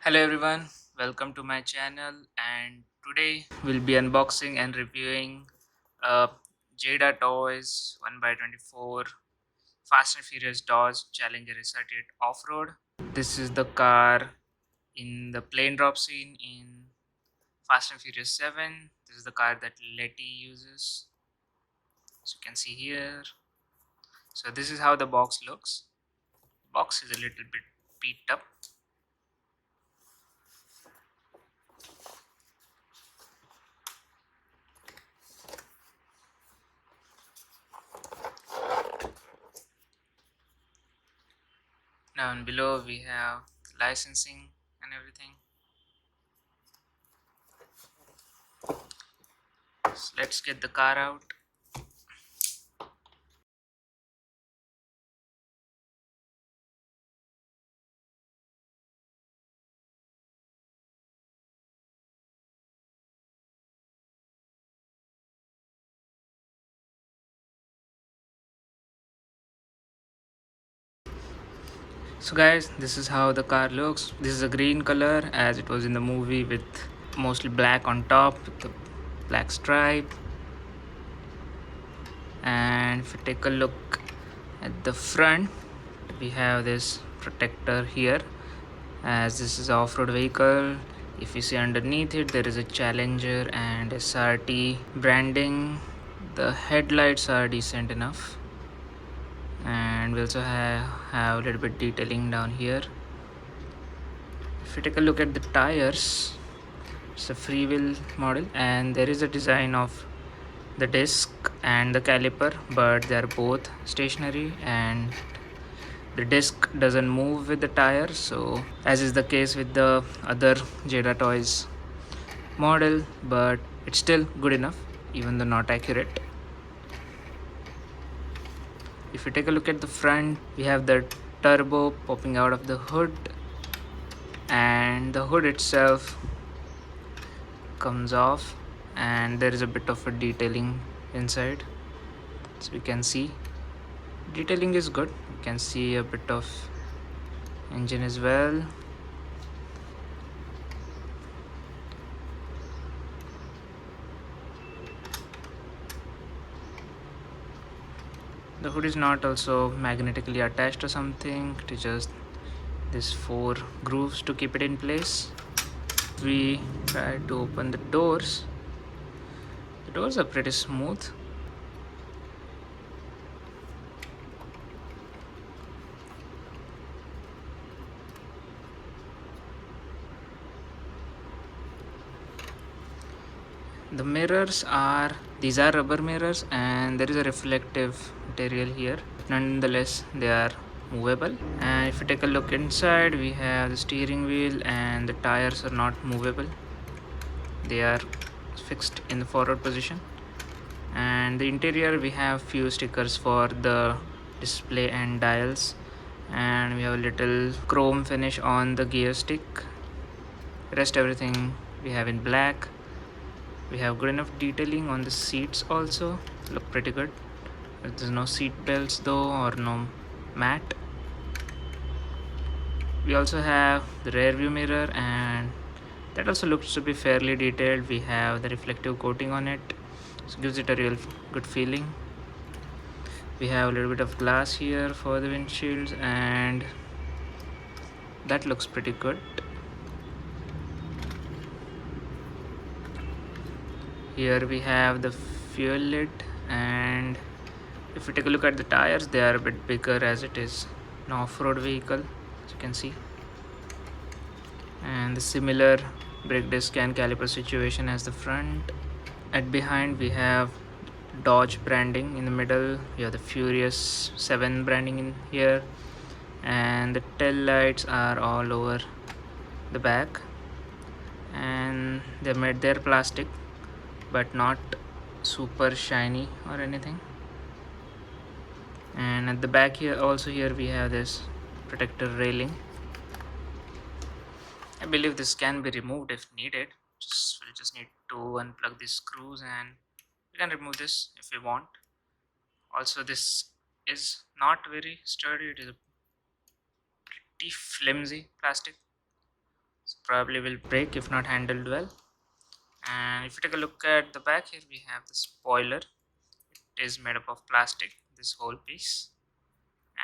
Hello everyone, welcome to my channel, and today we'll be unboxing and reviewing uh, Jada Toys 1x24 Fast and Furious Dodge Challenger SRT8 Off-road. This is the car in the plane drop scene in Fast and Furious 7. This is the car that Letty uses, as you can see here. So this is how the box looks. The box is a little bit beat up. Down below we have licensing and everything. So let's get the car out. So guys, this is how the car looks. This is a green color as it was in the movie, with mostly black on top with the black stripe. And if you take a look at the front, we have this protector here, as this is an off-road vehicle. If you see underneath it, there is a Challenger and SRT branding. The headlights are decent enough, and we also have a little bit detailing down here. If you take a look at the tires, it's a freewheel model, and there is a design of the disc and the caliper, but they are both stationary, and the disc doesn't move with the tire, so as is the case with the other Jada Toys model, but it's still good enough even though not accurate. If you take a look at the front, we have the turbo popping out of the hood, and the hood itself comes off, and there is a bit of a detailing inside, so we can see detailing is good. You can see a bit of engine as well. The hood is not also magnetically attached or something, it is just these 4 grooves to keep it in place. We try to open the doors. The doors are pretty smooth. The mirrors are, these are rubber mirrors, and there is a reflective material here. Nonetheless, they are movable. And if you take a look inside, we have the steering wheel, and the tires are not movable. They are fixed in the forward position. And the interior, we have few stickers for the display and dials, and we have a little chrome finish on the gear stick. Rest everything we have in black. We have good enough detailing on the seats also, look pretty good. There's no seat belts though, or no mat. We also have the rear view mirror, and that also looks to be fairly detailed. We have the reflective coating on it, so gives it a real good feeling. We have a little bit of glass here for the windshields, and that looks pretty good. Here we have the fuel lid, and if you take a look at the tires, they are a bit bigger as it is an off-road vehicle, as you can see. And the similar brake disc and caliper situation as the front. At behind, we have Dodge branding. In the middle, we have the Furious 7 branding in here, and the tail lights are all over the back, and they're plastic but not super shiny or anything. And at the back here also, here we have this protector railing. I believe this can be removed if needed. We'll just need to unplug these screws, and we can remove this if we want. Also, this is not very sturdy. It is a pretty flimsy plastic. so probably will break if not handled well. And if you take a look at the back, here we have the spoiler. It is made up of plastic, this whole piece,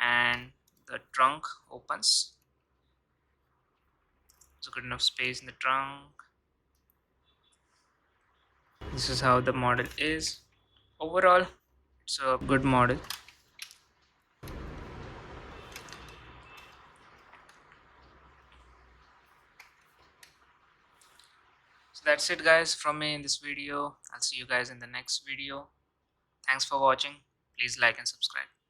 and the trunk opens. There's a good enough space in the trunk. This is how the model is. Overall, it's a good model. So that's it guys from me in this video. I'll see you guys in the next video. Thanks for watching. Please like and subscribe.